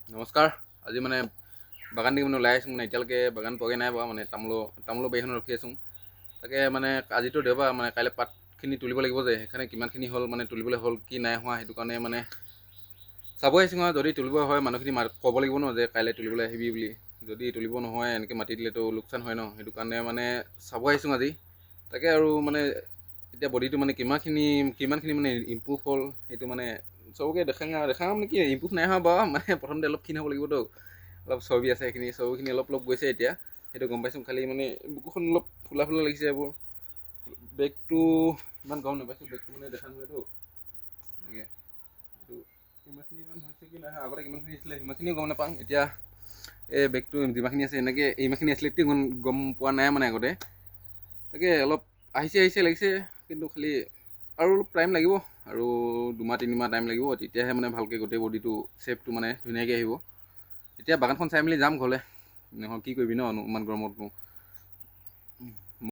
নমস্কাৰ। আজি মানে বাগান দি মানে ওলাই আহিছোঁ, মানে এতিয়ালৈকে বাগান পোৱাগৈ নাই বাৰু, মানে তামোলৰ বাৰীখনত ৰখি আছোঁ। তাকে মানে আজিতো দেওবাৰ, মানে কাইলৈ পাতখিনি তুলিব লাগিব যে, সেইকাৰণে কিমানখিনি হ'ল মানে তুলিবলৈ হ'ল কি নাই হোৱা, সেইটো কাৰণে মানে চাব আহিছোঁ। আৰু যদি তুলিব হয় মানুহখিনি ক'ব লাগিব ন যে কাইলৈ তুলিবলৈ আহিবি বুলি। যদি তুলিব নহয় এনেকৈ মাতি দিলেতো লোকচান হয় ন, সেইটো কাৰণে মানে চাব আহিছোঁ আজি। তাকে আৰু মানে এতিয়া বডিটো মানে কিমানখিনি মানে ইম্প্ৰুভ হ'ল সেইটো মানে চবকে দেখাম মানে কি ইম্প্ৰুভ নাই হোৱা বাৰু, মানে প্ৰথমতে অলপ ক্ষীণ হ'ব লাগিবতো, অলপ চৰ্বি আছে, চৰ্বিখিনি অলপ গৈছে এতিয়া, সেইটো গম পাইছোঁ। খালি মানে বুকুখন অলপ ফুলা লাগিছে। এইবোৰ বেগটো ইমান গম নাপাইছোঁ, বেগটো মানে দেখা নহয়তো এনেকৈ, এইটো কিমানখিনি ইমান হৈছে কি নাই, আগতে কিমানখিনি আছিলে সিমানখিনিও গম নাপাওঁ। এতিয়া এই বেগটো যিমানখিনি আছে এনেকৈ ইমানখিনি আছিলে তেতিয়া গম পোৱা নাই মানে আগতে। তাকে অলপ আহিছে লাগিছে, কিন্তু খালি আৰু অলপ টাইম লাগিব, আৰু 2-3 মাহ টাইম লাগিব, তেতিয়াহে মানে ভালকৈ গোটেই বডিটো শ্বেপটো মানে ধুনীয়াকৈ আহিব। এতিয়া বাগানখন চাই মেলি যাম ঘৰলৈ, নহয় কি কৰিবি ন ইমান গৰমতনো।